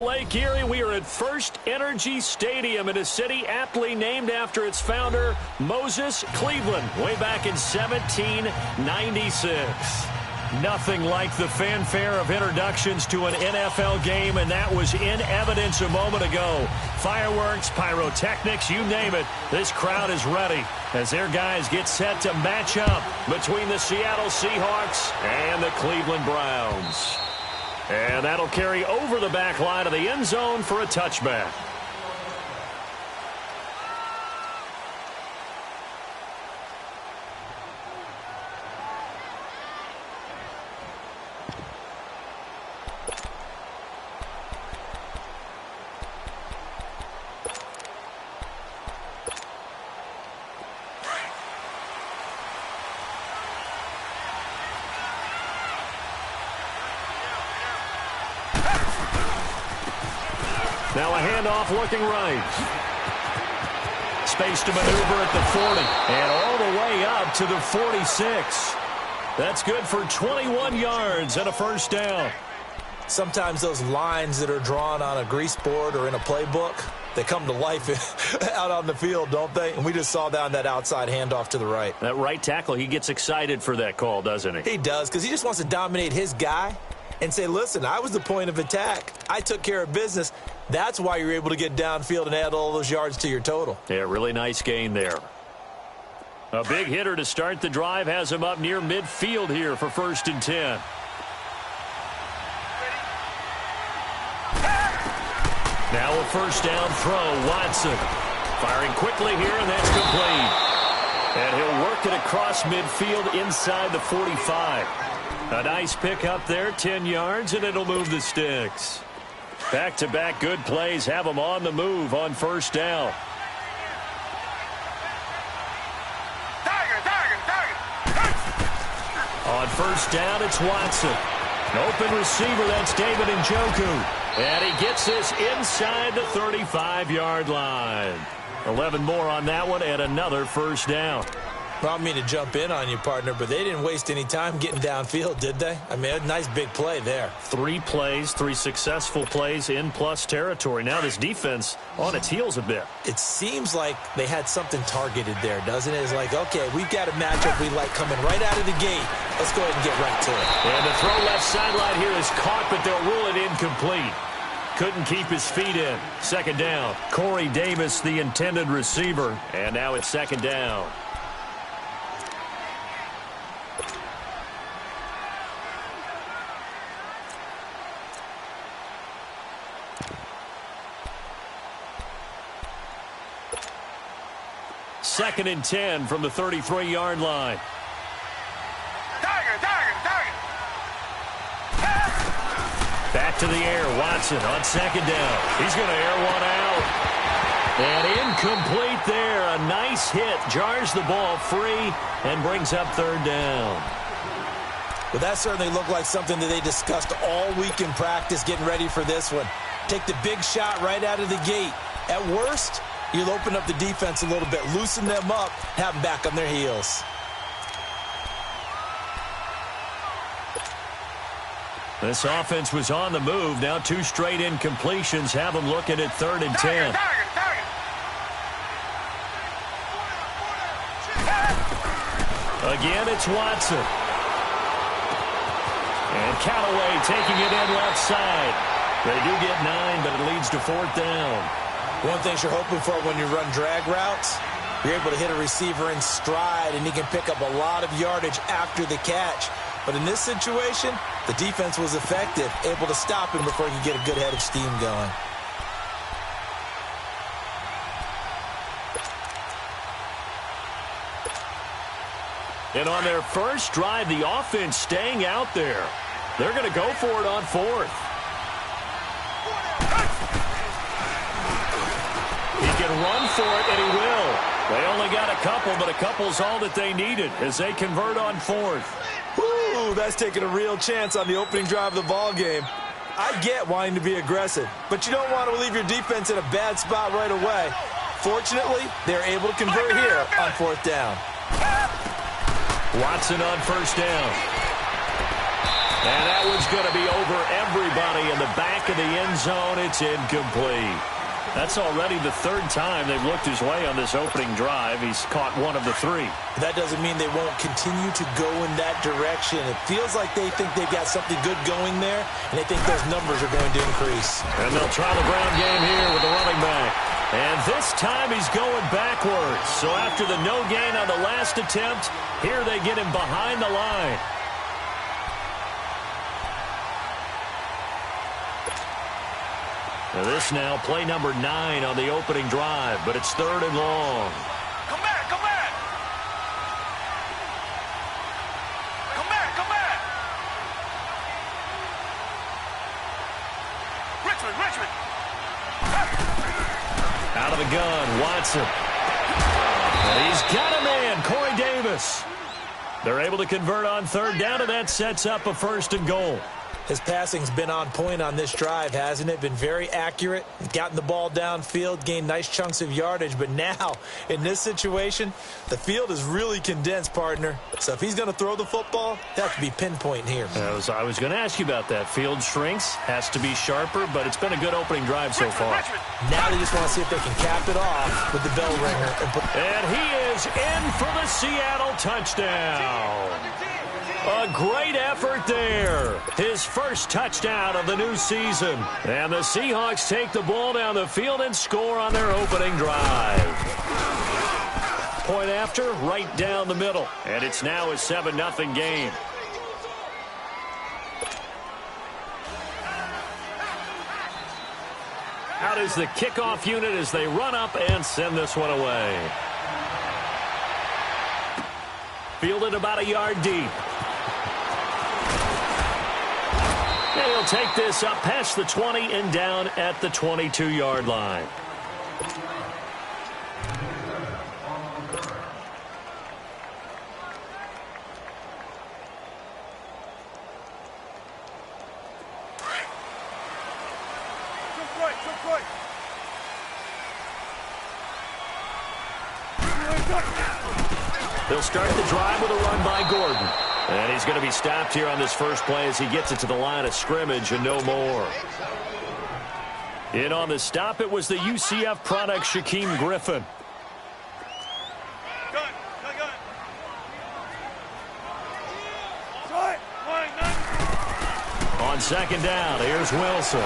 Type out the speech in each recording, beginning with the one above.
Lake Erie, we are at First Energy Stadium in a city aptly named after its founder, Moses Cleveland, way back in 1796. Nothing like the fanfare of introductions to an NFL game, and that was in evidence a moment ago. Fireworks, pyrotechnics, you name it, this crowd is ready as their guys get set to match up between the Seattle Seahawks and the Cleveland Browns. And that'll carry over the back line of the end zone for a touchback. Now a handoff looking right. Space to maneuver at the 40. And all the way up to the 46. That's good for 21 yards and a first down. Sometimes those lines that are drawn on a grease board or in a playbook, they come to life out on the field, don't they? And we just saw that on that outside handoff to the right. That right tackle, he gets excited for that call, doesn't he? He does, because he just wants to dominate his guy and say, listen, I was the point of attack. I took care of business. That's why you're able to get downfield and add all those yards to your total. Yeah, really nice gain there. A big hitter to start the drive has him up near midfield here for 1st and 10. Now a first down throw, Watson. Firing quickly here, and that's complete. And he'll work it across midfield inside the 45. A nice pick up there, 10 yards, and it'll move the sticks. Back-to-back good plays have them on the move on first down. On first down, it's Watson. An open receiver, that's David Njoku. And he gets this inside the 35-yard line. 11 more on that one and another first down. Well, I don't mean to jump in on you, partner, but they didn't waste any time getting downfield, did they? I mean, a nice big play there. 3 plays, 3 successful plays in plus territory. Now this defense on its heels a bit. It seems like they had something targeted there, doesn't it? It's like, okay, we've got a matchup we like coming right out of the gate. Let's go ahead and get right to it. And the throw left sideline here is caught, but they'll rule it incomplete. Couldn't keep his feet in. 2nd down. Corey Davis, the intended receiver. And now it's 2nd down. Second and 10 from the 33-yard line. Back to the air. Watson on 2nd down. He's going to air one out. And incomplete there. A nice hit. Jars the ball free and brings up 3rd down. Well, that certainly looked like something that they discussed all week in practice getting ready for this one. Take the big shot right out of the gate. At worst, you'll open up the defense a little bit, loosen them up, have them back on their heels. This offense was on the move. Now 2 straight incompletions have them looking at 3rd and 10. Again, it's Watson. And Callaway taking it in left side. They do get 9, but it leads to 4th down. One thing you're hoping for when you run drag routes, you're able to hit a receiver in stride, and he can pick up a lot of yardage after the catch. But in this situation, the defense was effective, able to stop him before he could get a good head of steam going. And on their first drive, the offense staying out there. They're going to go for it on 4th. He can run for it, and he will. They only got a couple, but a couple's all that they needed as they convert on 4th. Woo, that's taking a real chance on the opening drive of the ball game. I get wanting to be aggressive, but you don't want to leave your defense in a bad spot right away. Fortunately, they're able to convert here on 4th down. Watson on first down. And that one's going to be over everybody in the back of the end zone. It's incomplete. That's already the third time they've looked his way on this opening drive. He's caught one of the three. That doesn't mean they won't continue to go in that direction. It feels like they think they've got something good going there, and they think those numbers are going to increase. And they'll try the ground game here with the running back. And this time he's going backwards. So after the no gain on the last attempt, here they get him behind the line. Now this now play number 9 on the opening drive, but it's 3rd and long. Come back, come back. Come back, come back. Richmond. Out of the gun, Watson. And he's got a man, Corey Davis. They're able to convert on 3rd down, and that sets up a 1st and goal. His passing's been on point on this drive, hasn't it? Been very accurate, gotten the ball downfield, gained nice chunks of yardage. But now, in this situation, the field is really condensed, partner. So if he's going to throw the football, that could be pinpoint here. I was going to ask you about that. Field shrinks, has to be sharper, but it's been a good opening drive so far. Now they just want to see if they can cap it off with the bell ringer. And he is in for the Seattle touchdown. A great effort there. His first touchdown of the new season. And the Seahawks take the ball down the field and score on their opening drive. Point after, right down the middle. And it's now a 7-0 game. Out is the kickoff unit as they run up and send this one away. Fielded about a yard deep. And he'll take this up past the 20 and down at the 22-yard line. They'll start the drive with a run by Gordon. And he's going to be stopped here on this first play as he gets it to the line of scrimmage and no more. In on the stop, it was the UCF product, Shaquem Griffin. On 2nd down, here's Wilson.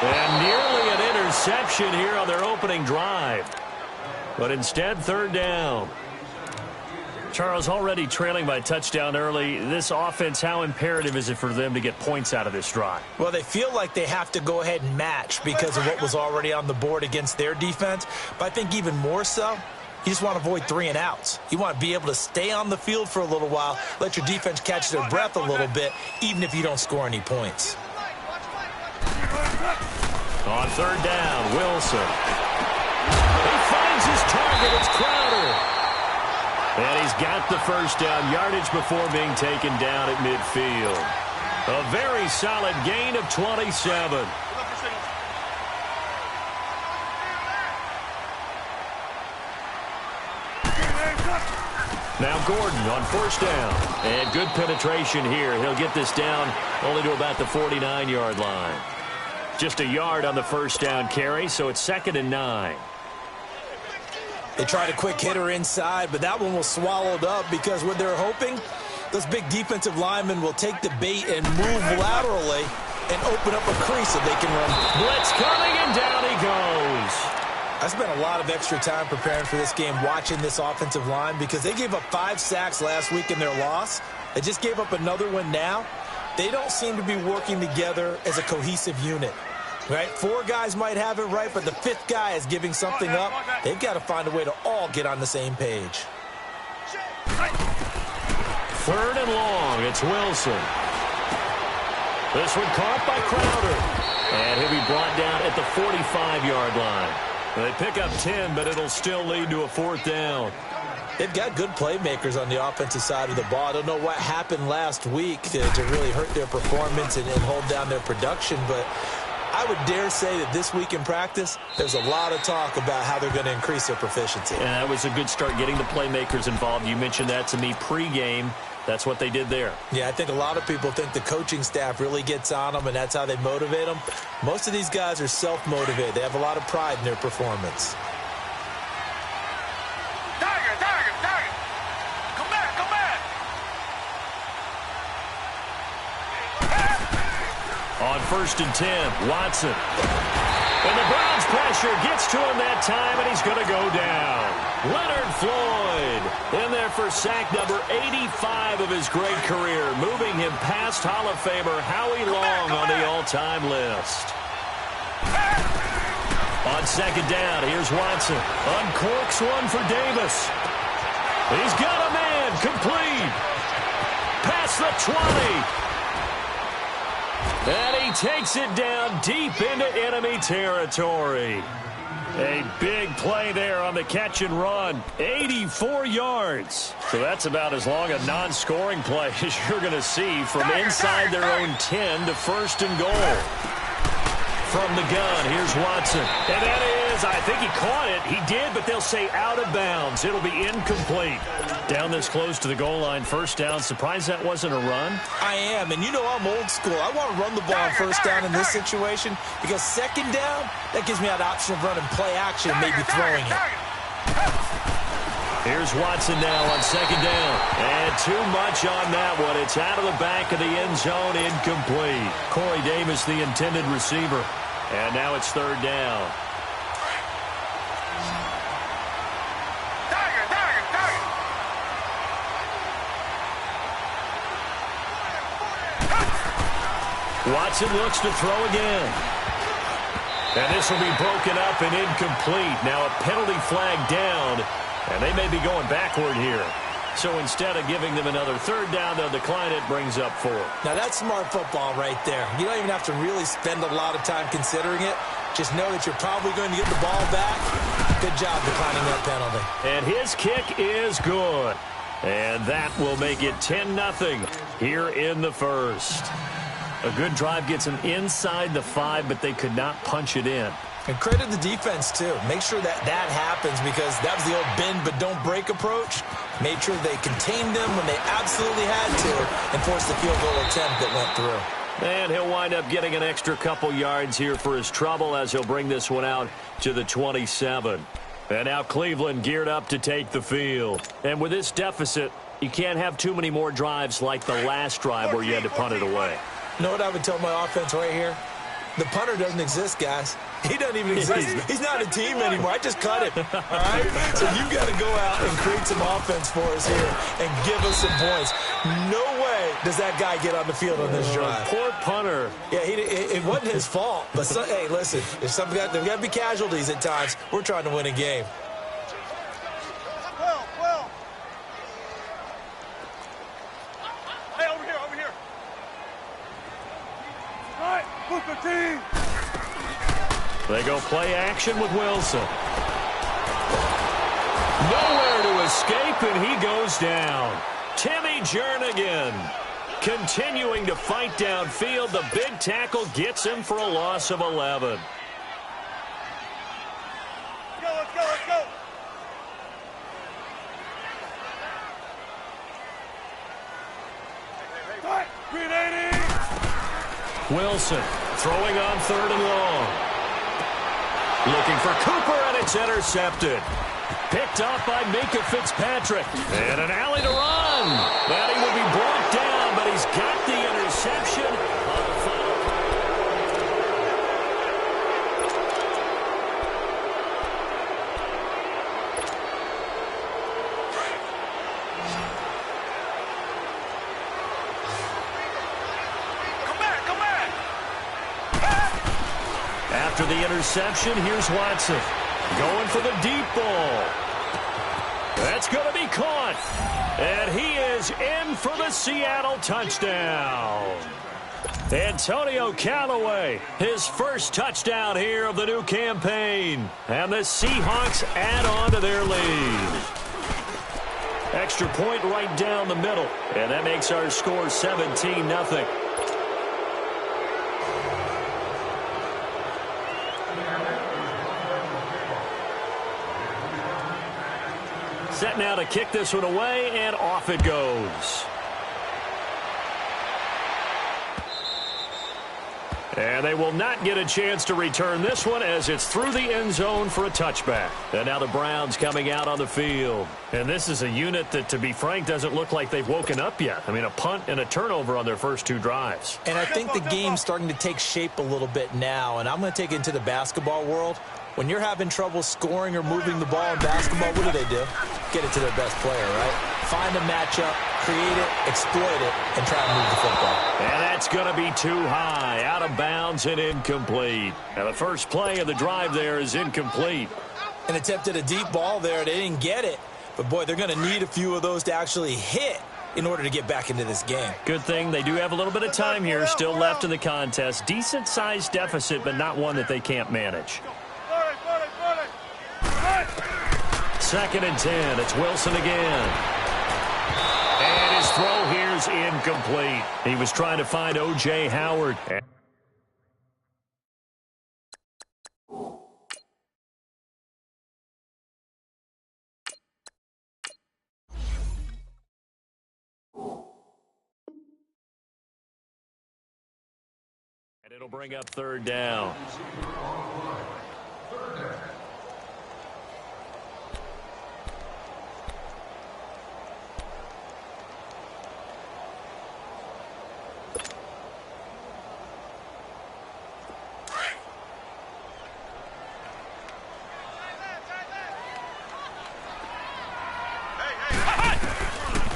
And nearly an interception here on their opening drive. But instead, 3rd down. Charles, already trailing by touchdown early. This offense, how imperative is it for them to get points out of this drive? Well, they feel like they have to go ahead and match because of what was already on the board against their defense. But I think even more so, you just want to avoid 3 and outs. You want to be able to stay on the field for a little while, let your defense catch their breath a little bit, even if you don't score any points. On 3rd down, Wilson. He finds his target. It's Crowder. And he's got the 1st down yardage before being taken down at midfield. A very solid gain of 27. Now Gordon on 1st down. And good penetration here. He'll get this down only to about the 49-yard line. Just a yard on the 1st down carry, so it's 2nd and 9. They tried a quick hitter inside, but that one was swallowed up because what they're hoping, those big defensive linemen will take the bait and move laterally and open up a crease so they can run. Blitz coming, and down he goes. I spent a lot of extra time preparing for this game watching this offensive line because they gave up 5 sacks last week in their loss. They just gave up another one now. They don't seem to be working together as a cohesive unit. Right? 4 guys might have it right, but the 5th guy is giving something up. They've got to find a way to all get on the same page. 3rd and long. It's Wilson. This one caught by Crowder. And he'll be brought down at the 45-yard line. They pick up 10, but it'll still lead to a 4th down. They've got good playmakers on the offensive side of the ball. I don't know what happened last week to really hurt their performance and hold down their production, but I would dare say that this week in practice, there's a lot of talk about how they're going to increase their proficiency. And that was a good start getting the playmakers involved. You mentioned that to me pregame. That's what they did there. Yeah, I think a lot of people think the coaching staff really gets on them, and that's how they motivate them. Most of these guys are self-motivated. They have a lot of pride in their performance. Tiger, Tiger, Tiger. Come back, come back. On 1st and 10, Watson. And the Browns pressure gets to him that time, and he's going to go down. Leonard Floyd in there for sack number 85 of his great career, moving him past Hall of Famer Howie Long on the all-time list. On 2nd down, here's Watson. Uncorks one for Davis. He's got a man, complete. Past the 20. And he takes it down deep into enemy territory. A big play there on the catch and run. 84 yards. So that's about as long a non-scoring play as you're going to see from inside their own 10 to 1st and goal. From the gun, here's Watson. And that is, I think he caught it. He did, but they'll say out of bounds. It'll be incomplete. Down this close to the goal line, 1st down. Surprised that wasn't a run? I am, and you know I'm old school. I want to run the ball on 1st down in this situation because 2nd down, that gives me that option of running play action and maybe throwing it. Here's Watson now on 2nd down. And too much on that one. It's out of the back of the end zone, incomplete. Corey Davis, the intended receiver. And now it's 3rd down. Tiger, Tiger, Tiger. Watson looks to throw again. And this will be broken up and incomplete. Now a penalty flag down, and they may be going backward here. So instead of giving them another 3rd down, they'll decline it, brings up 4. Now that's smart football right there. You don't even have to really spend a lot of time considering it. Just know that you're probably going to get the ball back. Good job declining that penalty. And his kick is good. And that will make it 10-0 here in the 1st. A good drive gets them inside the 5, but they could not punch it in. And credit the defense, too. Make sure that that happens because that was the old bend but don't break approach. Made sure they contained them when they absolutely had to and forced the field goal attempt that went through. And he'll wind up getting an extra couple yards here for his trouble as he'll bring this one out to the 27. And now Cleveland geared up to take the field. And with this deficit, you can't have too many more drives like the last drive where you had to punt it away. You know what I would tell my offense right here? The punter doesn't exist, guys. He doesn't even exist. He's not a team anymore. I just cut him. All right? So you've got to go out and create some offense for us here and give us some points. No way does that guy get on the field on this drive. Poor punter. Yeah, it wasn't his fault. But, hey, listen, there's got to be casualties at times. We're trying to win a game. Hey, over here, over here. All right, Booker team. They go play action with Wilson. Nowhere to escape, and he goes down. Timmy Jernigan continuing to fight downfield. The big tackle gets him for a loss of 11. Let's go, let's go. All right, green 80. Wilson throwing on 3rd and long. Looking for Cooper, and it's intercepted. Picked off by Minka Fitzpatrick. And an alley to run. That he would be brought down, but he's got the interception. After the interception, here's Watson. Going for the deep ball. That's going to be caught. And he is in for the Seattle touchdown. Antonio Callaway, his first touchdown here of the new campaign. And the Seahawks add on to their lead. Extra point right down the middle. And that makes our score 17-0. Set now to kick this one away, and off it goes. And they will not get a chance to return this one as it's through the end zone for a touchback. And now the Browns coming out on the field. And this is a unit that, to be frank, doesn't look like they've woken up yet. I mean, a punt and a turnover on their first 2 drives. And I think the game's starting to take shape a little bit now. And I'm going to take it into the basketball world. When you're having trouble scoring or moving the ball in basketball, what do? Get it to their best player, right? Find a matchup, create it, exploit it, and try and move the football. And that's going to be too high, out of bounds and incomplete. Now the first play of the drive there is incomplete. An attempt at a deep ball there. They didn't get it. But, boy, they're going to need a few of those to actually hit in order to get back into this game. Good thing they do have a little bit of time here still left in the contest. Decent-sized deficit, but not one that they can't manage. 2nd and 10. It's Wilson again. And his throw here's incomplete. He was trying to find O.J. Howard. And it'll bring up 3rd down.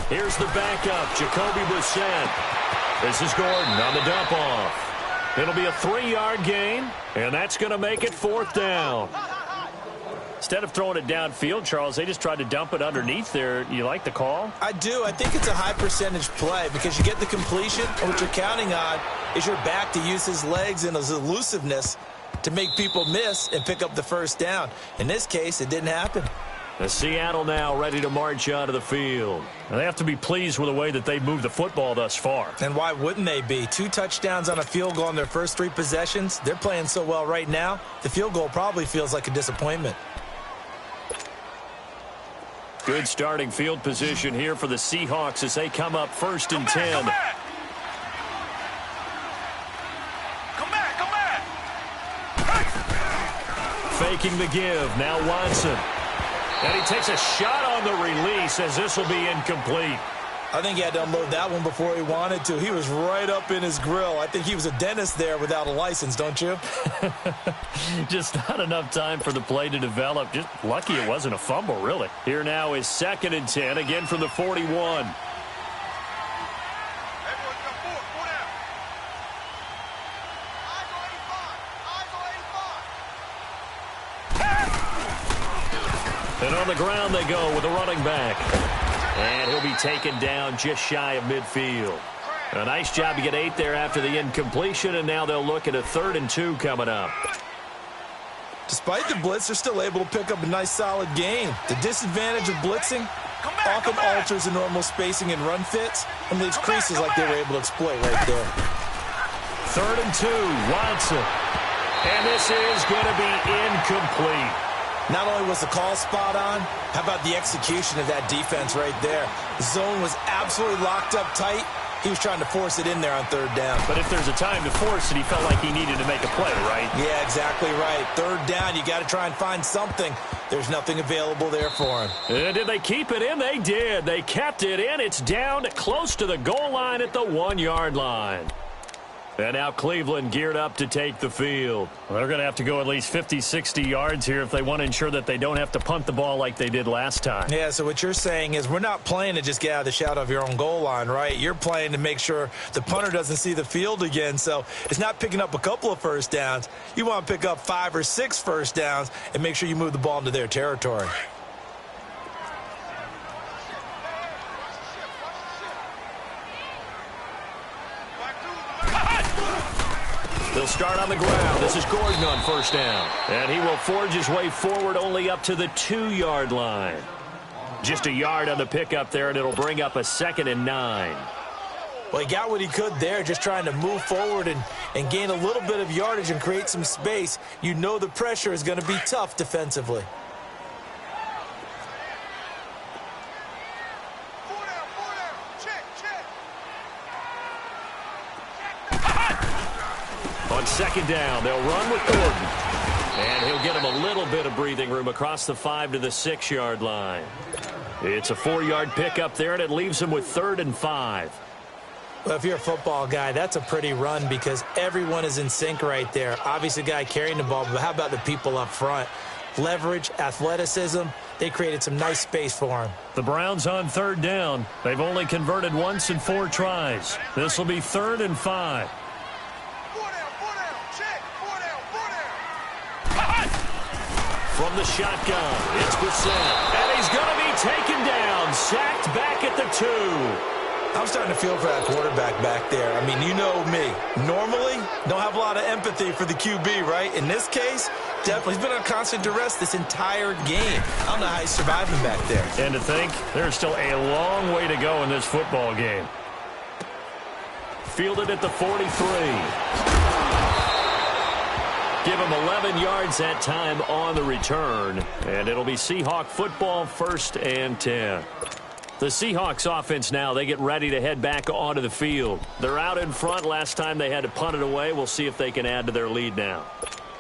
Here's the backup, Jacoby Brissett. This is Gordon on the dump off. It'll be a 3-yard gain, and that's going to make it 4th down. Instead of throwing it downfield, Charles, they just tried to dump it underneath there. You like the call? I do. I think it's a high-percentage play because you get the completion, and what you're counting on is your back to use his legs and his elusiveness to make people miss and pick up the 1st down. In this case, it didn't happen. The Seattle now ready to march onto the field. And they have to be pleased with the way that they've moved the football thus far. And why wouldn't they be? 2 touchdowns on a field goal in their first 3 possessions. They're playing so well right now, the field goal probably feels like a disappointment. Good starting field position here for the Seahawks as they come up 1st and 10. Come back. Faking the give. Now Watson. And he takes a shot on the release as this will be incomplete. I think he had to unload that one before he wanted to. He was right up in his grill. I think he was a dentist there without a license, don't you? Just not enough time for the play to develop. Just lucky it wasn't a fumble, really. Here now is 2nd and 10, again from the 41. And on the ground they go with a running back. And he'll be taken down just shy of midfield. A nice job to get 8 there after the incompletion, and now they'll look at a 3rd and 2 coming up. Despite the blitz, they're still able to pick up a nice solid gain. The disadvantage of blitzing often alters the normal spacing and run fits and leaves creases like they were able to exploit right there. 3rd and 2, Watson. And this is going to be incomplete. Not only was the call spot on, how about the execution of that defense right there? The zone was absolutely locked up tight. He was trying to force it in there on 3rd down. But if there's a time to force it, he felt like he needed to make a play, right? Yeah, exactly right. 3rd down, you got to try and find something. There's nothing available there for him. Did they keep it in? They did. They kept it in. It's down close to the goal line at the 1-yard line. And now Cleveland geared up to take the field. Well, they're going to have to go at least 50, 60 yards here if they want to ensure that they don't have to punt the ball like they did last time. Yeah, so what you're saying is we're not playing to just get out of the shadow of your own goal line, right? You're playing to make sure the punter doesn't see the field again. So it's not picking up a couple of 1st downs. You want to pick up 5 or 6 1st downs and make sure you move the ball into their territory. They'll start on the ground. This is Gordon on 1st down. And he will forge his way forward only up to the 2-yard line. Just a yard on the pickup there, and it'll bring up a 2nd and 9. Well, he got what he could there, just trying to move forward and gain a little bit of yardage and create some space. You know the pressure is going to be tough defensively. On second down. They'll run with Gordon. And he'll get him a little bit of breathing room across the 5 to the 6-yard line. It's a 4-yard pickup there, and it leaves him with 3rd and 5. Well, if you're a football guy, that's a pretty run because everyone is in sync right there. Obviously, the guy carrying the ball, but how about the people up front? Leverage, athleticism, they created some nice space for him. The Browns on 3rd down. They've only converted once in 4 tries. This will be 3rd and 5. From the shotgun, it's Brissett. And he's going to be taken down, sacked back at the 2. I'm starting to feel for that quarterback back there. I mean, you know me. Normally, don't have a lot of empathy for the QB, right? In this case, definitely. He's been on constant duress this entire game. I don't know how he's surviving back there. And to think, there's still a long way to go in this football game. Fielded at the 43. Give him 11 yards that time on the return. And it'll be Seahawk football, 1st and 10. The Seahawks offense now, they get ready to head back onto the field. They're out in front. Last time they had to punt it away. We'll see if they can add to their lead now.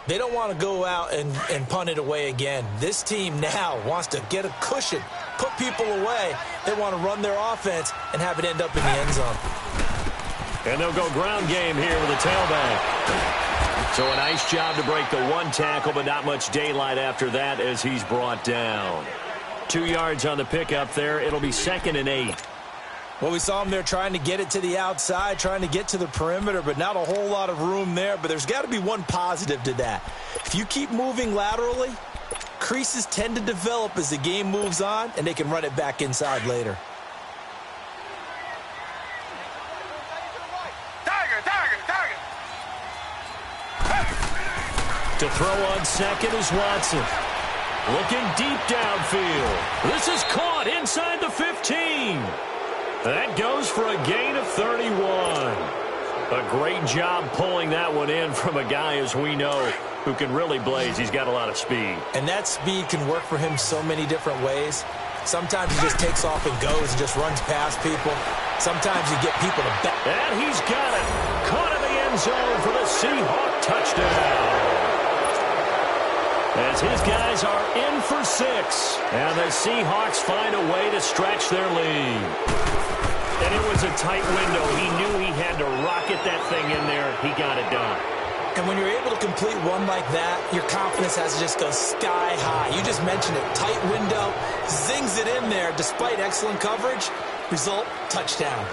They don't want to go out and punt it away again. This team now wants to get a cushion, put people away. They want to run their offense and have it end up in the end zone. And they'll go ground game here with a tailback. So a nice job to break the 1 tackle, but not much daylight after that as he's brought down. 2 yards on the pickup there. It'll be 2nd and 8. Well, we saw him there trying to get it to the outside, trying to get to the perimeter, but not a whole lot of room there. But there's got to be one positive to that. If you keep moving laterally, creases tend to develop as the game moves on, and they can run it back inside later. To throw on 2nd is Watson. Looking deep downfield. This is caught inside the 15. That goes for a gain of 31. A great job pulling that one in from a guy, as we know, who can really blaze. He's got a lot of speed. And that speed can work for him so many different ways. Sometimes he just takes off and goes and just runs past people. Sometimes you get people to back. And he's got it. Caught in the end zone for the Seahawk touchdown. As his guys are in for 6. And the Seahawks find a way to stretch their lead. And it was a tight window. He knew he had to rocket that thing in there. He got it done. And when you're able to complete one like that, your confidence has to just go sky high. You just mentioned it. Tight window. Zings it in there despite excellent coverage. Result, touchdown.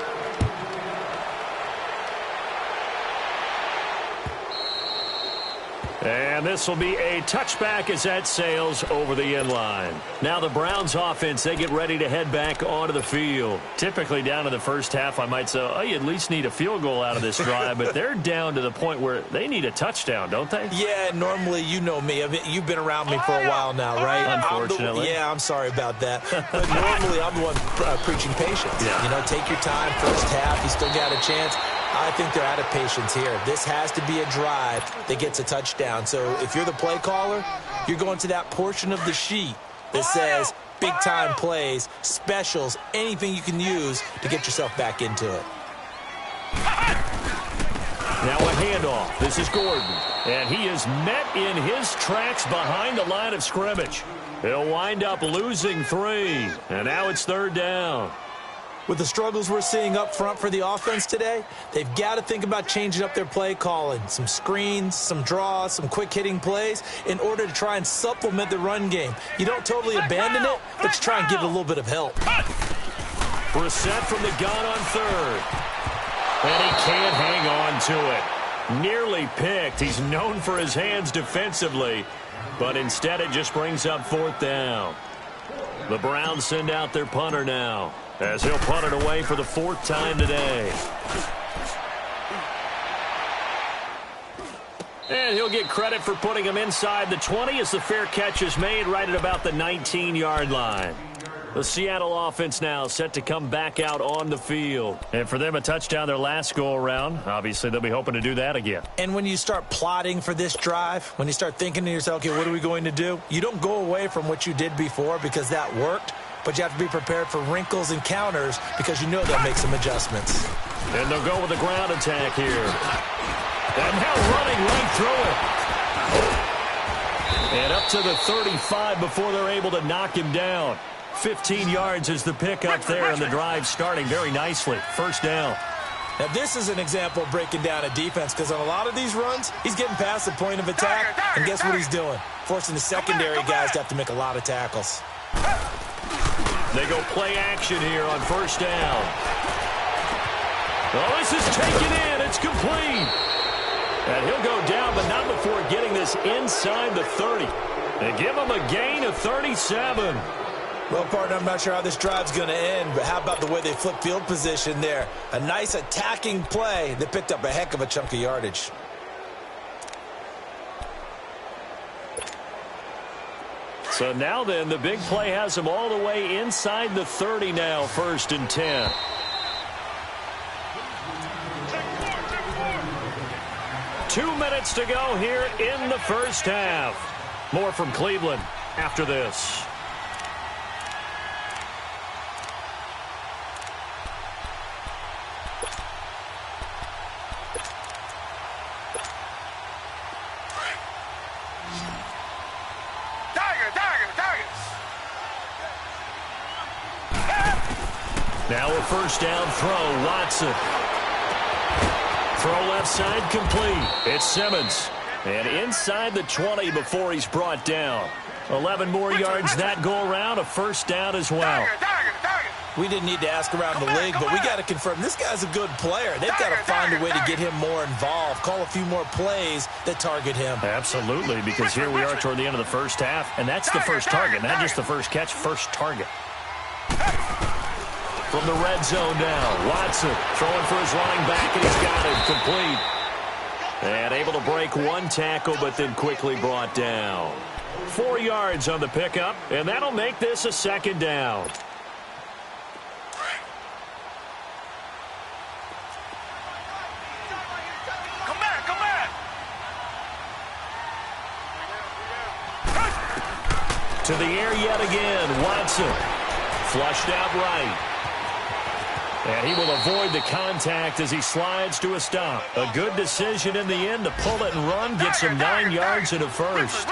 And this will be a touchback as that sails over the end line. Now the Browns offense, they get ready to head back onto the field. Typically down in the first half, I might say, oh, you at least need a field goal out of this drive. But they're down to the point where they need a touchdown, don't they? Yeah, normally, you know me. I mean, you've been around me for a while now, right? Unfortunately. I'm sorry about that. But normally, I'm the one preaching patience. Yeah. You know, take your time. First half, you still got a chance. I think they're out of patience here. This has to be a drive that gets a touchdown. So if you're the play caller, you're going to that portion of the sheet that says big-time plays, specials, anything you can use to get yourself back into it. Now a handoff. This is Gordon. And he is met in his tracks behind the line of scrimmage. He'll wind up losing 3. And now it's 3rd down. With the struggles we're seeing up front for the offense today, they've got to think about changing up their play calling. Some screens, some draws, some quick-hitting plays in order to try and supplement the run game. You don't totally abandon it, but you try and give it a little bit of help. Brissett from the gun on 3rd. And he can't hang on to it. Nearly picked. He's known for his hands defensively, but instead it just brings up 4th down. The Browns send out their punter now, as he'll punt it away for the 4th time today. And he'll get credit for putting him inside the 20 as the fair catch is made right at about the 19-yard line. The Seattle offense now set to come back out on the field. And for them, a touchdown their last go-around. Obviously, they'll be hoping to do that again. And when you start plotting for this drive, when you start thinking to yourself, okay, what are we going to do? You don't go away from what you did before because that worked. But you have to be prepared for wrinkles and counters because you know they'll make some adjustments. And they'll go with a ground attack here. And now running right through it. And up to the 35 before they're able to knock him down. 15 yards is the pickup there, and the drive starting very nicely. First down. Now, this is an example of breaking down a defense, because on a lot of these runs, he's getting past the point of attack, and guess what he's doing? Forcing the secondary guys to have to make a lot of tackles. They go play action here on first down. Oh, this is taken in. It's complete. And he'll go down, but not before getting this inside the 30. They give him a gain of 37. Well, partner, I'm not sure how this drive's going to end, but how about the way they flip field position there? A nice attacking play that picked up a heck of a chunk of yardage. So now then, the big play has them all the way inside the 30 now, 1st and 10. Two minutes to go here in the first half. More from Cleveland after this. Now a first down throw, Watson. Throw left side complete. It's Simmons. And inside the 20 before he's brought down. 11 more yards that go around, a first down as well. We didn't need to ask around the league, but we got to confirm this guy's a good player. They've got to find a way to get him more involved, call a few more plays that target him. Absolutely, because here we are toward the end of the first half, and that's the first target, not just the first catch, first target. From the red zone now, Watson throwing for his running back, and he's got it complete. And able to break one tackle, but then quickly brought down. 4 yards on the pickup, and that'll make this a second down. Come back, come back. To the air yet again, Watson. Flushed out right. And he will avoid the contact as he slides to a stop. A good decision in the end to pull it and run, gets him 9 yards and a first.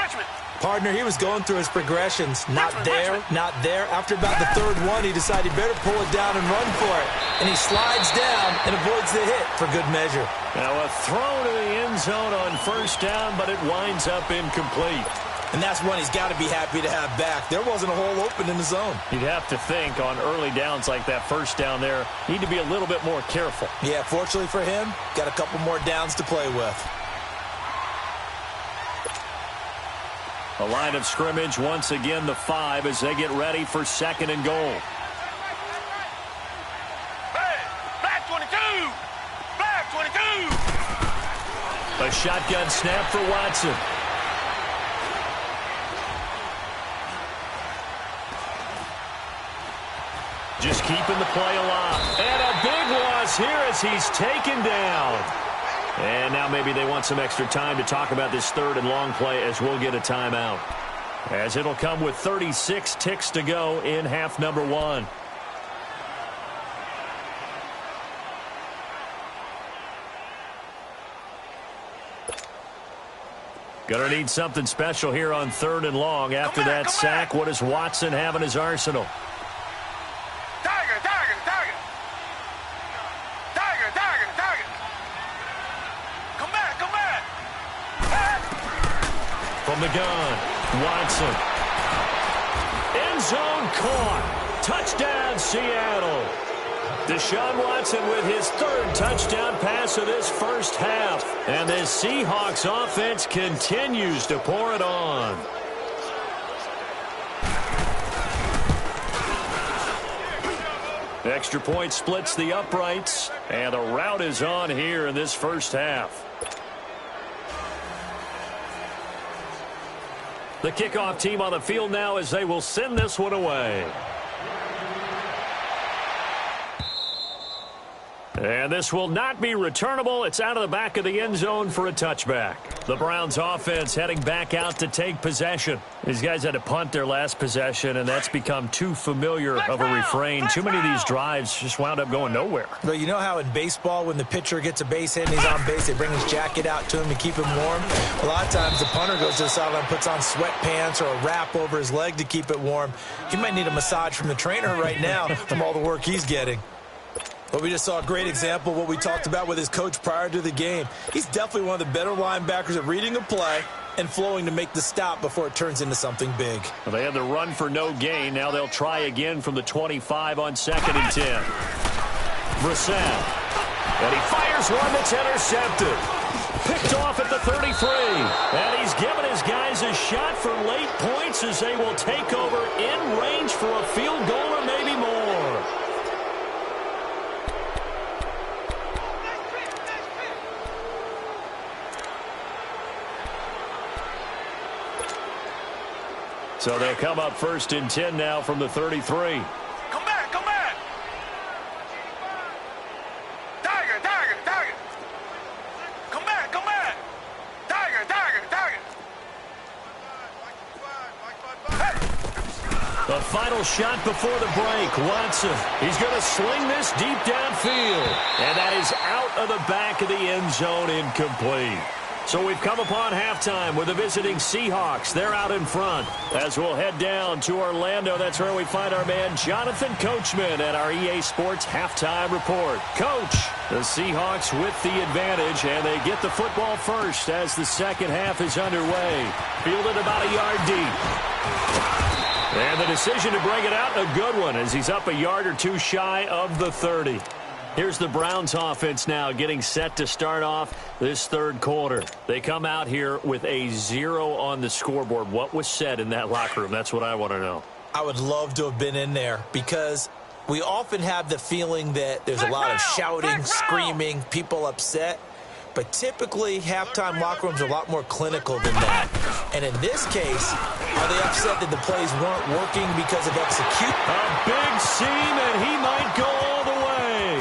Partner, he was going through his progressions. Not there, not there. After about the third one, he decided he better pull it down and run for it. And he slides down and avoids the hit for good measure. Now a throw to the end zone on first down, but it winds up incomplete. And that's one he's got to be happy to have back. There wasn't a hole open in the zone. You'd have to think on early downs like that first down there, need to be a little bit more careful. Yeah, fortunately for him, got a couple more downs to play with. A line of scrimmage once again, the 5 as they get ready for second and goal. Hey, black 22! Black 22! A shotgun snap for Watson. Just keeping the play alive. And a big loss here as he's taken down. And now maybe they want some extra time to talk about this third and long play as we'll get a timeout. As it'll come with 36 ticks to go in half number 1. Gonna need something special here on third and long. After that sack, what does Watson have in his arsenal? From the gun, Watson. End zone caught. Touchdown, Seattle. Deshaun Watson with his third touchdown pass of this first half. And this Seahawks offense continues to pour it on. Extra point splits the uprights. And the rout is on here in this first half. The kickoff team on the field now as they will send this one away. And this will not be returnable. It's out of the back of the end zone for a touchback. The Browns offense heading back out to take possession. These guys had to punt their last possession, and that's become too familiar of a refrain. Too many of these drives just wound up going nowhere. Well, you know how in baseball when the pitcher gets a base hit and he's on base, they bring his jacket out to him to keep him warm? A lot of times the punter goes to the sideline, puts on sweatpants or a wrap over his leg to keep it warm. He might need a massage from the trainer right now from all the work he's getting. But we just saw a great example of what we talked about with his coach prior to the game. He's definitely one of the better linebackers at reading a play and flowing to make the stop before it turns into something big. Well, they had the run for no gain. Now they'll try again from the 25 on 2nd and 10. Brissett. And he fires one that's intercepted. Picked off at the 33. And he's given his guys a shot for late points as they will take over in range for a field goal or maybe more. So they'll come up 1st and 10 now from the 33. Come back, come back. Tiger, tiger, tiger. Come back, come back. Tiger, tiger, tiger. The final shot before the break. Watson. He's going to sling this deep downfield. And that is out of the back of the end zone, incomplete. So we've come upon halftime with the visiting Seahawks. They're out in front. As we'll head down to Orlando, that's where we find our man Jonathan Coachman at our EA Sports Halftime Report. Coach, the Seahawks with the advantage, and they get the football first as the second half is underway. Fielded about a yard deep. And the decision to bring it out, a good one, as he's up a yard or two shy of the 30. Here's the Browns offense now getting set to start off this third quarter. They come out here with a 0 on the scoreboard. What was said in that locker room? That's what I want to know. I would love to have been in there because we often have the feeling that there's a lot of shouting, screaming, people upset. But typically, halftime locker rooms are a lot more clinical than that. And in this case, are they upset that the plays weren't working because of execution? A big seam, and he might go all the way.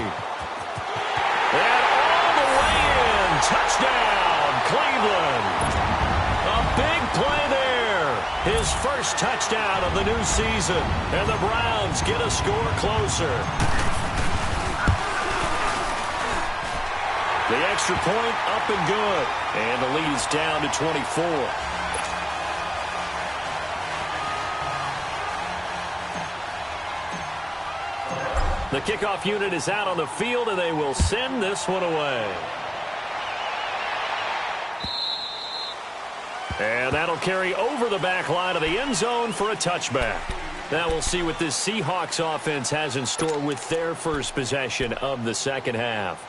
And all the way in. Touchdown, Cleveland. A big play there. His first touchdown of the new season. And the Browns get a score closer. The extra point up and good. And the lead is down to 24. The kickoff unit is out on the field, and they will send this one away. And that'll carry over the back line of the end zone for a touchback. Now we'll see what this Seahawks offense has in store with their first possession of the second half.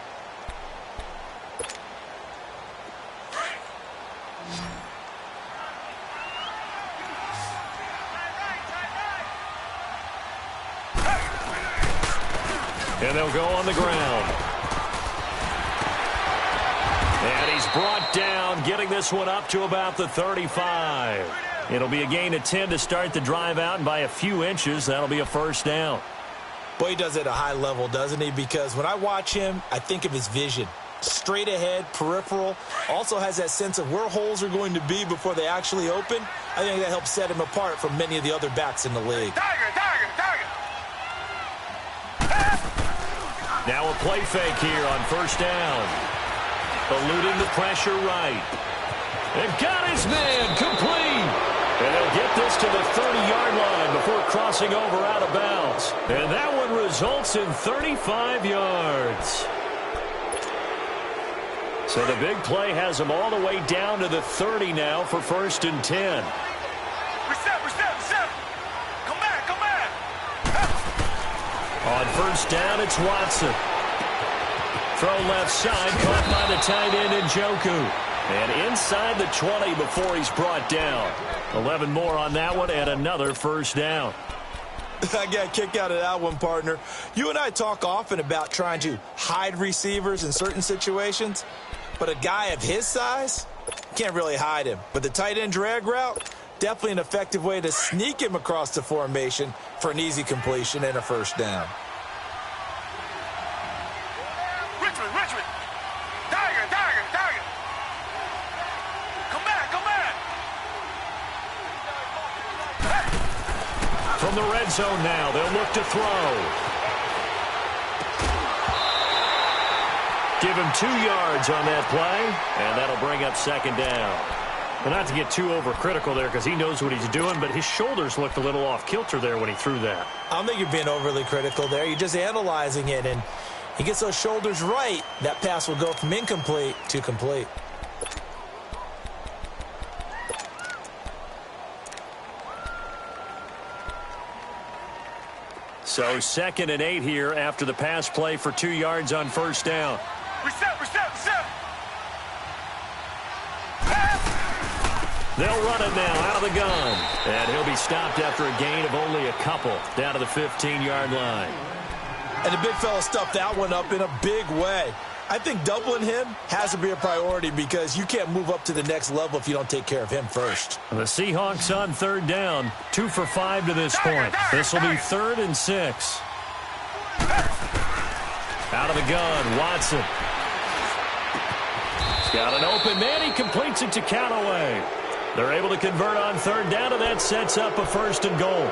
And they'll go on the ground. And he's brought down, getting this one up to about the 35. It'll be a gain of 10 to start the drive out, and by a few inches, that'll be a first down. Boy, he does it at a high level, doesn't he? Because when I watch him, I think of his vision. Straight ahead, peripheral. Also has that sense of where holes are going to be before they actually open. I think that helps set him apart from many of the other backs in the league. Tiger, tiger, tiger. Now a play fake here on first down. Eluding the pressure right. And got his man complete. And they'll get this to the 30-yard line before crossing over out of bounds. And that one results in 35 yards. So the big play has them all the way down to the 30 now for 1st and 10. Reset. Come back, come back. On first down, it's Watson. Throw left side, caught by the tight end Njoku. And inside the 20 before he's brought down. 11 more on that one and another first down. I got a kick out of that one, partner. You and I talk often about trying to hide receivers in certain situations, but a guy of his size, can't really hide him. But the tight end drag route, definitely an effective way to sneak him across the formation for an easy completion and a first down. From the red zone now, they'll look to throw. Give him 2 yards on that play, and that'll bring up second down. Well, not to get too overcritical there because he knows what he's doing, but his shoulders looked a little off kilter there when he threw that. I don't think you're being overly critical there. You're just analyzing it, and he gets those shoulders right. That pass will go from incomplete to complete. So 2nd and 8 here after the pass play for 2 yards on first down. Reset. They'll run it now out of the gun. And he'll be stopped after a gain of only a couple down to the 15-yard line. And the big fella stuffed that one up in a big way. I think doubling him has to be a priority because you can't move up to the next level if you don't take care of him first. The Seahawks on 3rd down, 2 for 5 to this point. This will be 3rd and 6. Out of the gun, Watson. He's got an open man. He completes it to Callaway. They're able to convert on 3rd down, and that sets up a 1st and goal.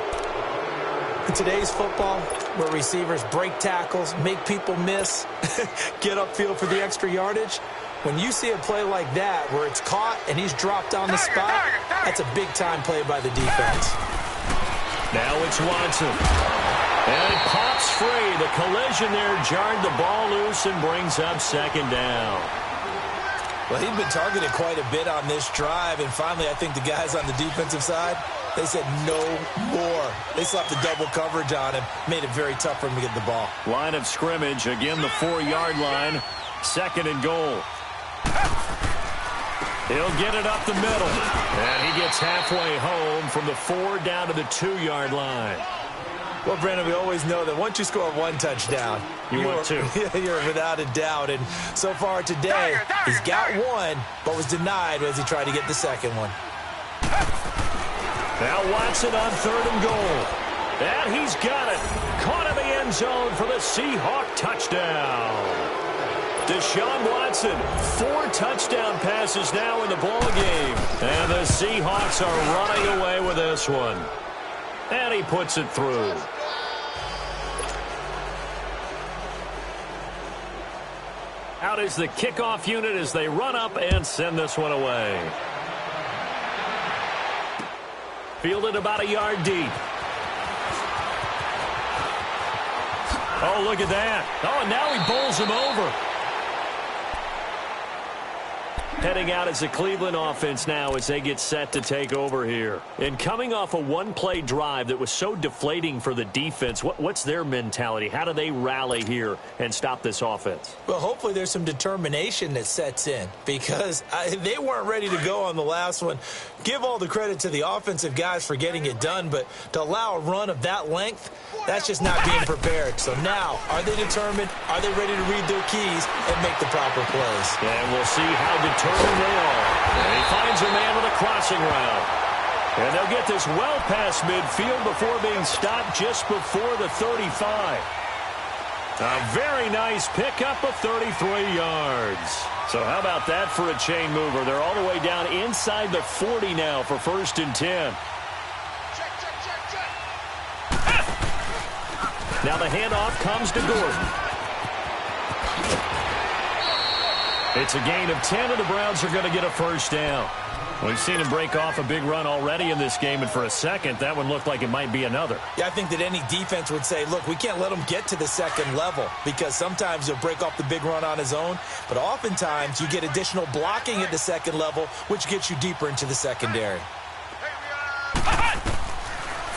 In today's football, where receivers break tackles, make people miss, get upfield for the extra yardage, when you see a play like that where it's caught and he's dropped on the spot, that's a big-time play by the defense. Now it's Watson. And it pops free. The collision there jarred the ball loose and brings up 2nd down. Well, he'd been targeted quite a bit on this drive, and finally I think the guys on the defensive side, they said no more. They slapped the double coverage on him, made it very tough for him to get the ball. Line of scrimmage, again the 4-yard line, 2nd and goal. He'll get it up the middle, and he gets halfway home from the 4 down to the 2-yard line. Well, Brandon, we always know that once you score 1 touchdown, you're 2. You're without a doubt. And so far today, he's got 1, but was denied as he tried to get the 2nd one. Now Watson on 3rd and goal. And he's got it. Caught in the end zone for the Seahawk touchdown. Deshaun Watson, 4 touchdown passes now in the ball game. And the Seahawks are running away with this one. And he puts it through. Out is the kickoff unit as they run up and send this one away. Fielded about a yard deep. Oh, look at that. Oh, and now he bowls him over. Heading out as the Cleveland offense now as they get set to take over here. And coming off a 1-play drive that was so deflating for the defense, what's their mentality? How do they rally here and stop this offense? Well, hopefully there's some determination that sets in because they weren't ready to go on the last one. Give all the credit to the offensive guys for getting it done, but to allow a run of that length, that's just not being prepared. So now, are they determined? Are they ready to read their keys and make the proper plays? And we'll see how determined they are. And he finds a man with a crossing route. And they'll get this well past midfield before being stopped just before the 35. A very nice pickup of 33 yards. So how about that for a chain mover? They're all the way down inside the 40 now for 1st and 10. Now the handoff comes to Gordon. It's a gain of 10, and the Browns are going to get a 1st down. We've seen him break off a big run already in this game, and for a second, that one looked like it might be another. Yeah, I think that any defense would say, look, we can't let him get to the 2nd level because sometimes he'll break off the big run on his own, but oftentimes you get additional blocking at the 2nd level, which gets you deeper into the secondary.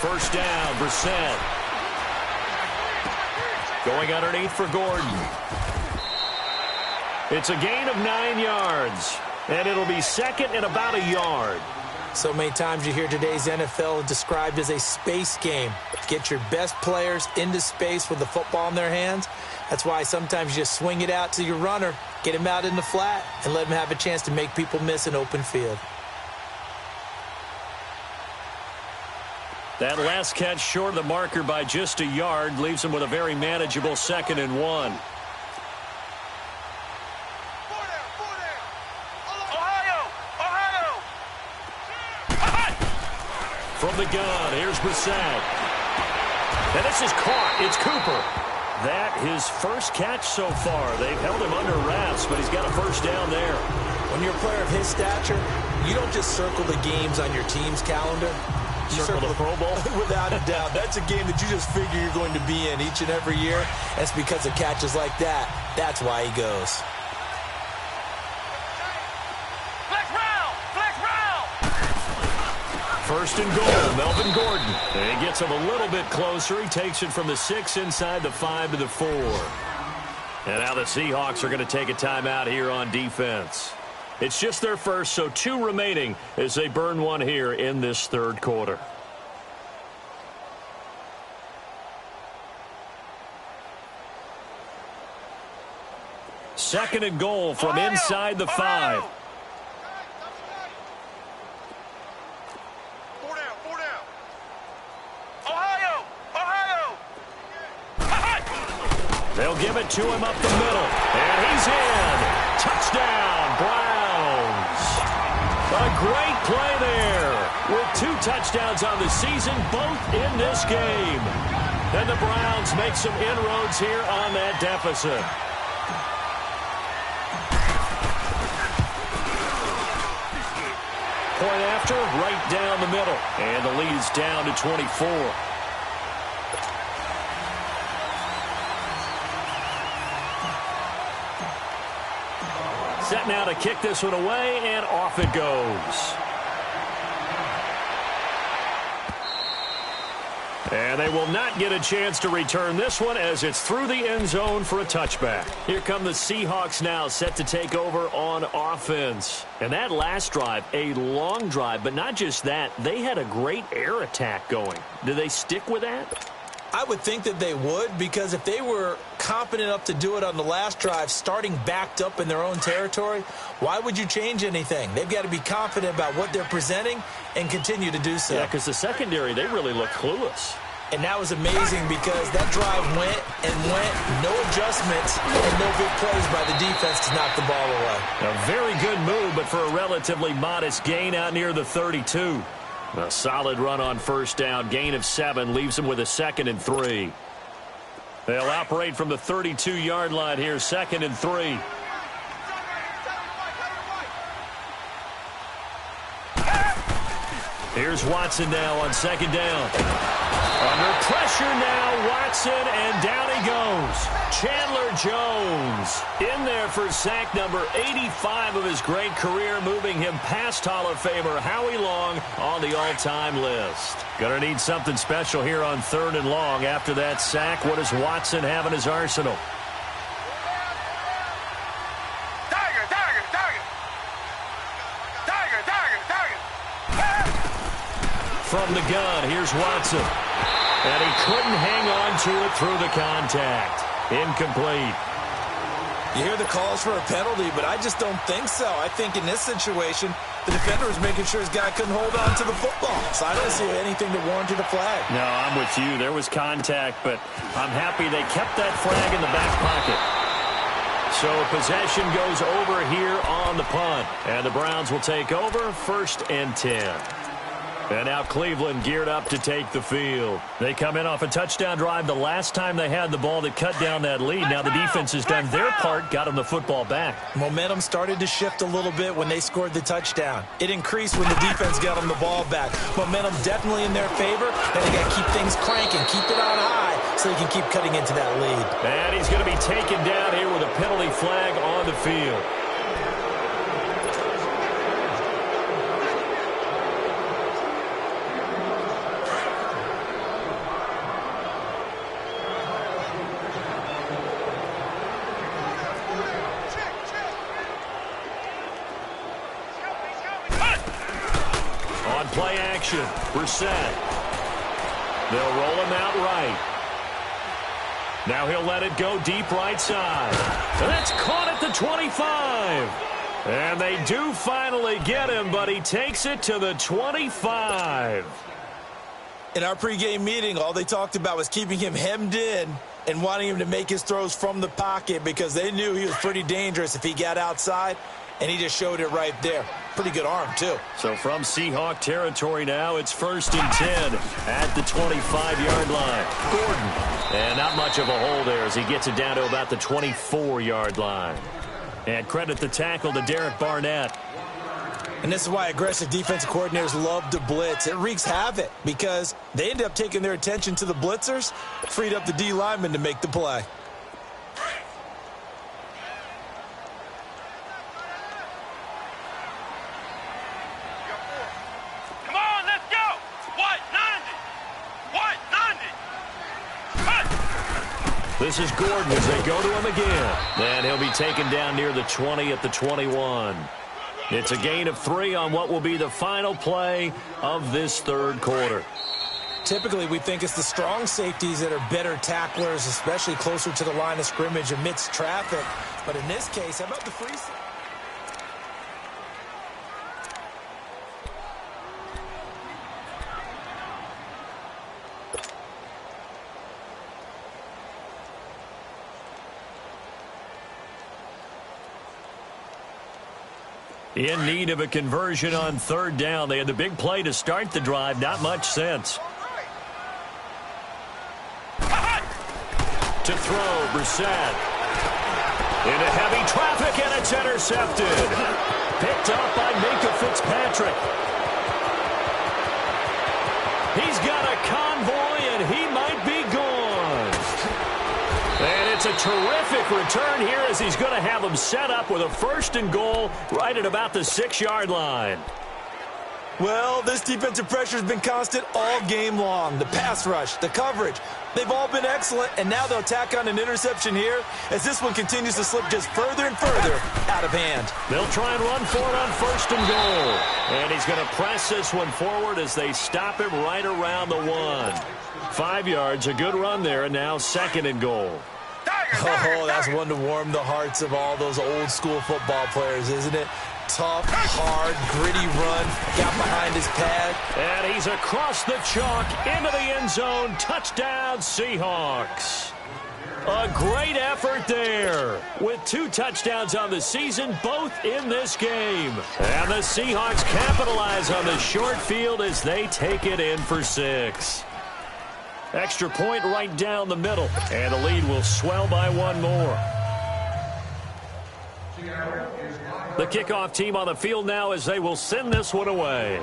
1st down, Brissett. Going underneath for Gordon. It's a gain of 9 yards. And it'll be 2nd and about a yard. So many times you hear today's NFL described as a space game. Get your best players into space with the football in their hands. That's why sometimes you just swing it out to your runner, get him out in the flat, and let him have a chance to make people miss an open field. That last catch short of the marker by just a yard leaves him with a very manageable 2nd and 1. From the gun, here's Brissett. And this is caught. It's Cooper. That his first catch so far. They've held him under wraps, but he's got a first down there. When you're a player of his stature, you don't just circle the games on your team's calendar. You circle the Pro Bowl? Without a doubt. That's a game that you just figure you're going to be in each and every year. That's because of catches like that. That's why he goes. First and goal, Melvin Gordon. And he gets him a little bit closer. He takes it from the 6 inside the 5 to the 4. And now the Seahawks are going to take a timeout here on defense. It's just their first, so 2 remaining as they burn one here in this third quarter. Second and goal from inside the 5. They'll give it to him up the middle. And he's in. Touchdown, Browns. A great play there. With 2 touchdowns on the season, both in this game. And the Browns make some inroads here on that deficit. Point after, right down the middle. And the lead's down to 24. Set now to kick this one away, and off it goes. And they will not get a chance to return this one as it's through the end zone for a touchback. Here come the Seahawks now, set to take over on offense. And that last drive, a long drive, but not just that, they had a great air attack going. Do they stick with that? I would think that they would, because if they were competent enough to do it on the last drive, starting backed up in their own territory, why would you change anything? They've got to be confident about what they're presenting and continue to do so. Yeah, because the secondary, they really look clueless. And that was amazing because that drive went and went, no adjustments, and no big plays by the defense to knock the ball away. A very good move, but for a relatively modest gain out near the 32. A solid run on first down. Gain of 7 leaves them with a 2nd and 3. They'll operate from the 32-yard line here, 2nd and 3. Here's Watson now on 2nd down. Under pressure now, Watson, and down he goes. Chandler Jones in there for sack number 85 of his great career, moving him past Hall of Famer Howie Long on the all-time list. Gonna need something special here on 3rd and long. After that sack, what does Watson have in his arsenal? From the gun, here's Watson. And he couldn't hang on to it through the contact. Incomplete. You hear the calls for a penalty, but I just don't think so. I think in this situation, the defender was making sure his guy couldn't hold on to the football. So I don't see anything that warranted a flag. No, I'm with you. There was contact, but I'm happy they kept that flag in the back pocket. So possession goes over here on the punt. And the Browns will take over, 1st and 10. And now Cleveland geared up to take the field. They come in off a touchdown drive the last time they had the ball that cut down that lead. Now the defense has done their part, got them the football back. Momentum started to shift a little bit when they scored the touchdown. It increased when the defense got them the ball back. Momentum definitely in their favor. Then they got to keep things cranking, keep it on high so they can keep cutting into that lead. And he's going to be taken down here with a penalty flag on the field. Play action. Brissett. They'll roll him out right. Now he'll let it go deep right side. And that's caught at the 25. And they do finally get him, but he takes it to the 25. In our pregame meeting, all they talked about was keeping him hemmed in and wanting him to make his throws from the pocket because they knew he was pretty dangerous if he got outside. and he just showed it right there. Pretty good arm, too. So from Seahawk territory now, it's 1st and 10 at the 25-yard line. Gordon. And not much of a hole there as he gets it down to about the 24-yard line. And credit the tackle to Derek Barnett. And this is why aggressive defensive coordinators love to blitz. It wreaks havoc because they end up taking their attention to the blitzers, freed up the D lineman to make the play. Come on, let's go. What? 90. What? 90. This is Gordon as they go to him again. And he'll be taken down near the 20 at the 21. It's a gain of 3 on what will be the final play of this third quarter. Typically, we think it's the strong safeties that are better tacklers, especially closer to the line of scrimmage amidst traffic. But in this case, how about the free safety? In need of a conversion on 3rd down. They had the big play to start the drive. Not much sense. To throw, Brissett. Into heavy traffic, and it's intercepted. Picked up by Minka Fitzpatrick. He's got a convoy, and he might be gone. And it's a terrific return here as he's going to have him set up with a 1st and goal right at about the 6-yard line. Well, this defensive pressure has been constant all game long. The pass rush, the coverage, they've all been excellent, and now they'll tack on an interception here as this one continues to slip just further and further out of hand. They'll try and run for it on 1st and goal. And he's going to press this one forward as they stop him right around the 1. 5 yards, a good run there, and now 2nd and goal. Oh, that's one to warm the hearts of all those old-school football players, isn't it? Tough, hard, gritty run, got behind his pad. And he's across the chalk into the end zone. Touchdown, Seahawks. A great effort there with 2 touchdowns on the season, both in this game. And the Seahawks capitalize on the short field as they take it in for 6. Extra point right down the middle, and the lead will swell by 1 more. The kickoff team on the field now as they will send this one away.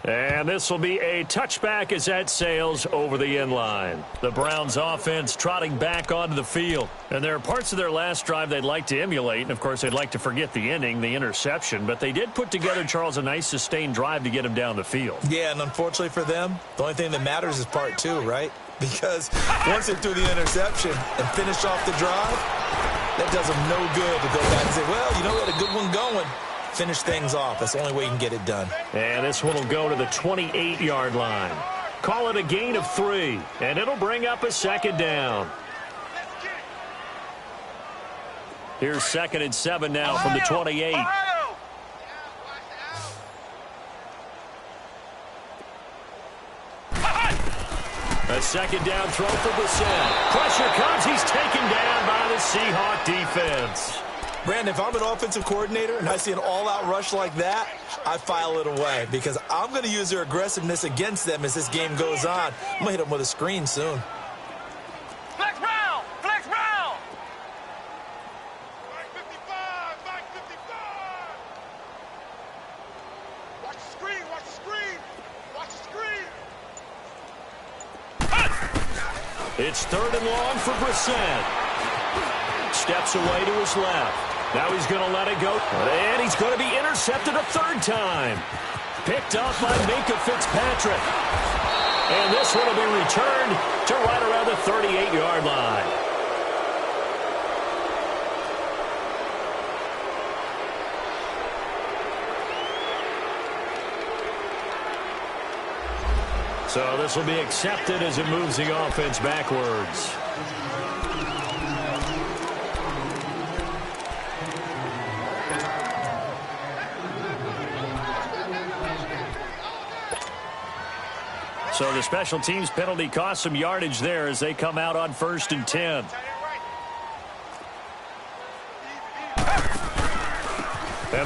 And this will be a touchback as that sails over the end line. The Browns offense trotting back onto the field. And there are parts of their last drive they'd like to emulate. And, of course, they'd like to forget the inning, the interception. But they did put together, Charles, a nice sustained drive to get him down the field. Yeah, and unfortunately for them, the only thing that matters is part 2, right? Because once they threw the interception and finished off the drive, that does them no good to go back and say, well, you know, we had a good one going. Finish things off. That's the only way you can get it done. And this one will go to the 28-yard line. Call it a gain of 3, and it'll bring up a 2nd down. Here's 2nd and 7 now from the 28. A 2nd down throw for Brissett. Pressure comes. He's taken down by the Seahawk defense. Brandon, if I'm an offensive coordinator and I see an all-out rush like that, I file it away because I'm going to use their aggressiveness against them as this game goes on. I'm going to hit them with a screen soon. Flex round! Flex round! Back 55! Back 55! Watch the screen! Watch the screen! Watch the screen! It's 3rd and long for Brissett. Steps away to his left. Now he's going to let it go. And he's going to be intercepted a 3rd time. Picked off by Minka Fitzpatrick. And this one will be returned to right around the 38-yard line. So this will be accepted as it moves the offense backwards. So the special teams penalty cost some yardage there as they come out on 1st and 10.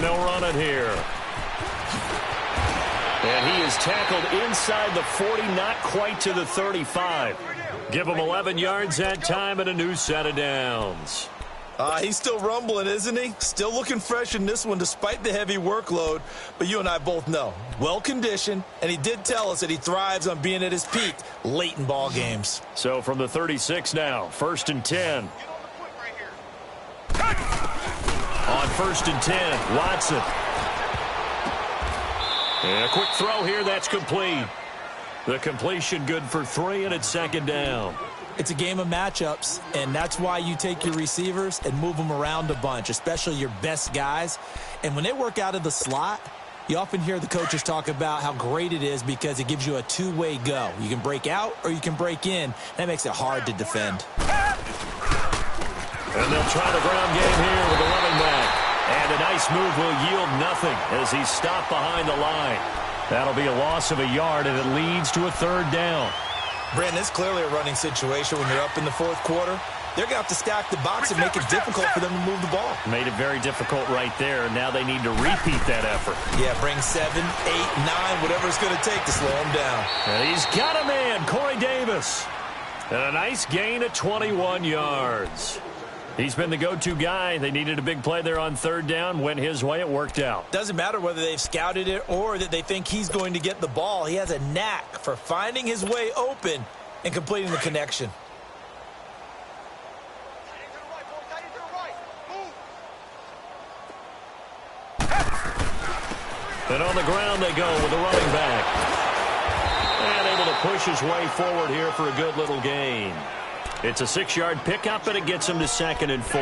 And they'll run it here. And he is tackled inside the 40, not quite to the 35. Give him 11 yards that time and a new set of downs. He's still rumbling, isn't he? Still looking fresh in this one despite the heavy workload. But you and I both know, well-conditioned, and he did tell us that he thrives on being at his peak late in ball games. So from the 36 now, 1st and 10. On 1st and 10, Watson. And a quick throw here, that's complete. The completion good for 3, and it's 2nd down. It's a game of matchups, and that's why you take your receivers and move them around a bunch, especially your best guys. And when they work out of the slot, you often hear the coaches talk about how great it is because it gives you a two-way go. You can break out or you can break in. That makes it hard to defend. And they'll try the ground game here with the running back. And a nice move will yield nothing as he's stopped behind the line. That'll be a loss of a yard, and it leads to a 3rd down. Brandon, it's clearly a running situation when you're up in the 4th quarter. They're going to have to stack the box and make it difficult for them to move the ball. Made it very difficult right there. Now they need to repeat that effort. Yeah, bring 7, 8, 9, whatever it's going to take to slow him down. And he's got a man, Corey Davis. And a nice gain of 21 yards. He's been the go-to guy. They needed a big play there on 3rd down. Went his way. It worked out. Doesn't matter whether they've scouted it or that they think he's going to get the ball. He has a knack for finding his way open and completing the connection. And on the ground they go with the running back. And able to push his way forward here for a good little gain. It's a 6-yard pickup, and it gets him to 2nd and 4.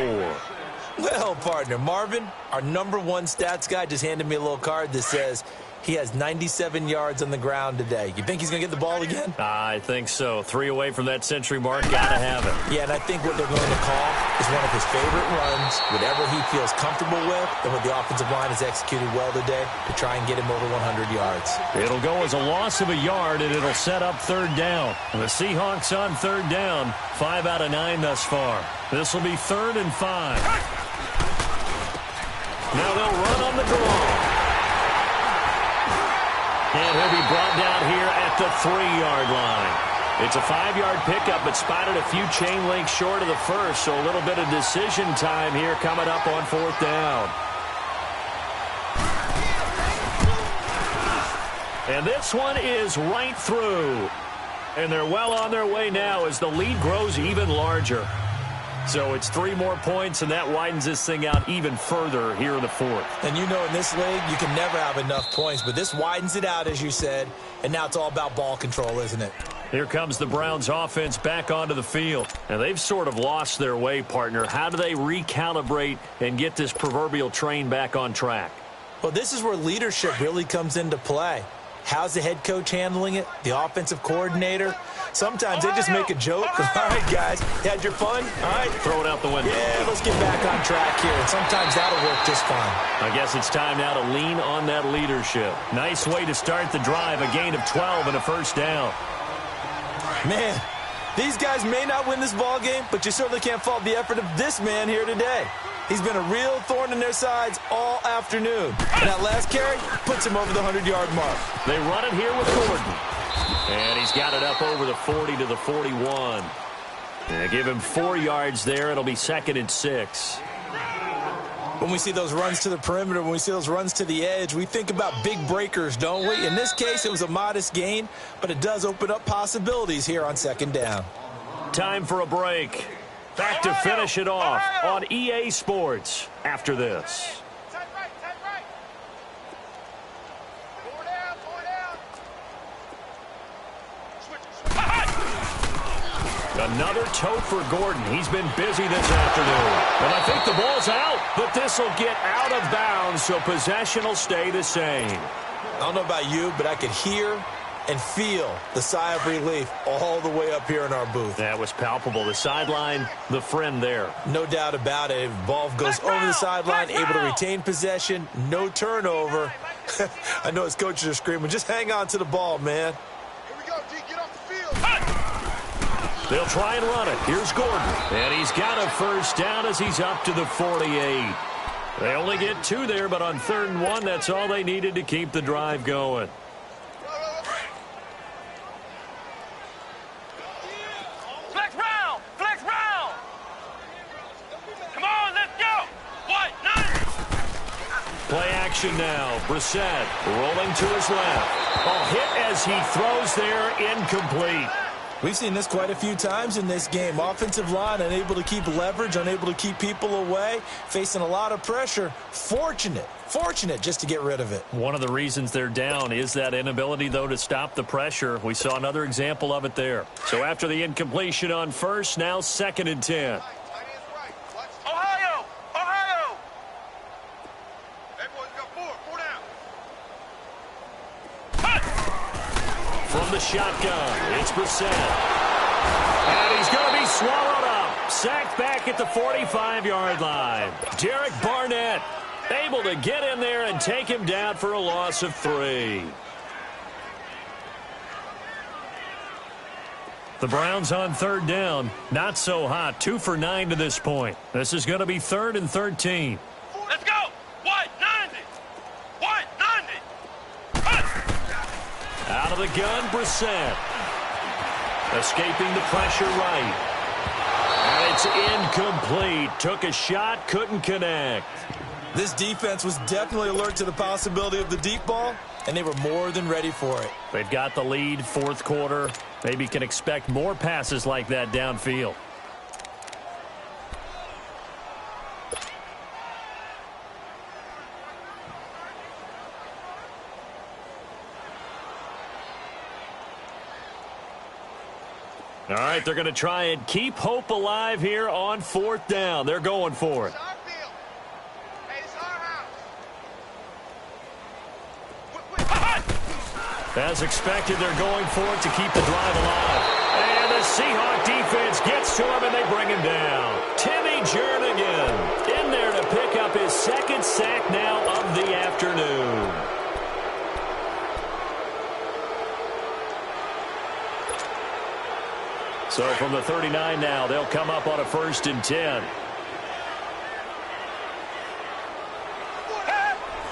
Well, partner, Marvin, our #1 stats guy, just handed me a little card that says he has 97 yards on the ground today. You think he's going to get the ball again? I think so. 3 away from that century mark. Got to have it. Yeah, and I think what they're going to call is one of his favorite runs, whatever he feels comfortable with, and what the offensive line has executed well today to try and get him over 100 yards. It'll go as a loss of a yard, and it'll set up 3rd down. And the Seahawks on 3rd down, 5 out of 9 thus far. This will be 3rd and 5. Now they'll run on the draw. And he'll be brought down here at the 3-yard line. It's a 5-yard pickup, but spotted a few chain links short of the first, so a little bit of decision time here coming up on 4th down. And this one is right through. And they're well on their way now as the lead grows even larger. So it's 3 more points, and that widens this thing out even further here in the 4th. And you know in this league, you can never have enough points, but this widens it out, as you said, and now it's all about ball control, isn't it? Here comes the Browns offense back onto the field. And they've sort of lost their way, partner. How do they recalibrate and get this proverbial train back on track? Well, this is where leadership really comes into play. How's the head coach handling it? The offensive coordinator? Sometimes they just make a joke. All right, guys, you had your fun? All right. Throw it out the window. Yeah, let's get back on track here. And sometimes that'll work just fine. I guess it's time now to lean on that leadership. Nice way to start the drive. A gain of 12 and a 1st down. Man, these guys may not win this ball game, but you certainly can't fault the effort of this man here today. He's been a real thorn in their sides all afternoon. And that last carry puts him over the 100-yard mark. They run it here with Gordon. And he's got it up over the 40 to the 41. And give him 4 yards there. It'll be 2nd and 6. When we see those runs to the perimeter, when we see those runs to the edge, we think about big breakers, don't we? In this case, it was a modest gain, but it does open up possibilities here on 2nd down. Time for a break. Back to finish it off on EA Sports after this. Another tote for Gordon. He's been busy this afternoon. And I think the ball's out, but this will get out of bounds, so possession will stay the same. I don't know about you, but I could hear and feel the sigh of relief all the way up here in our booth. That was palpable. The sideline, the friend there. No doubt about it. Ball goes over the sideline, able to retain possession, no turnover. I know his coaches are screaming, just hang on to the ball, man. Here we go, D, get off the field. They'll try and run it. Here's Gordon. And he's got a 1st down as he's up to the 48. They only get 2 there, but on 3rd and 1, that's all they needed to keep the drive going. Flex round! Flex round! Come on, let's go! What? None! Play action now. Brissett rolling to his left. Oh, hit as he throws there, incomplete. We've seen this quite a few times in this game. Offensive line unable to keep leverage, unable to keep people away, facing a lot of pressure. Fortunate just to get rid of it. One of the reasons they're down is that inability, though, to stop the pressure. We saw another example of it there. So after the incompletion on first, now 2nd and 10. Ohio! Ohio! Everyone's got 4 down. Cut! From the shotgun, it's Brissett. And he's going to be swallowed up. Sacked back at the 45-yard line. Derek Barnett able to get in there and take him down for a loss of 3. The Browns on 3rd down. Not so hot. 2 for 9 to this point. This is going to be 3rd and 13. Let's go! What? 90! What? 90! Cut! Out of the gun, Brissett. Escaping the pressure right. And it's incomplete. Took a shot, couldn't connect. This defense was definitely alert to the possibility of the deep ball, and they were more than ready for it. They've got the lead, 4th quarter. Maybe can expect more passes like that downfield. All right, they're going to try and keep hope alive here on 4th down. They're going for it. As expected, they're going for it to keep the drive alive. And the Seahawk defense gets to him, and they bring him down. Timmy Jernigan in there to pick up his 2nd sack now of the afternoon. So from the 39 now, they'll come up on a 1st and 10.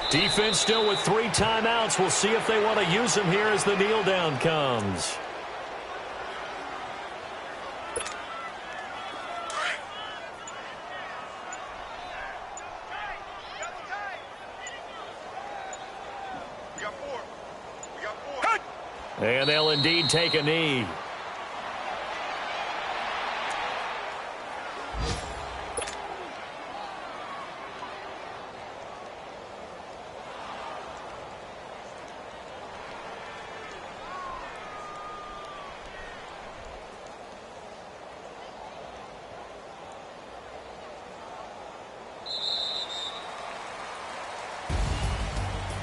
Defense still with 3 timeouts. We'll see if they want to use them here as the kneel down comes. We got 4. We got 4. And they'll indeed take a knee.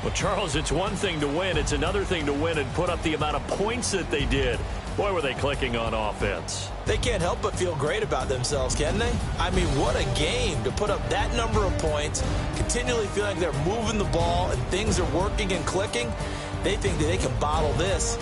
Well, Charles, it's one thing to win. It's another thing to win and put up the amount of points that they did. Boy, were they clicking on offense. They can't help but feel great about themselves, can they? I mean, what a game to put up that number of points, continually feeling like they're moving the ball and things are working and clicking. They think that they can bottle this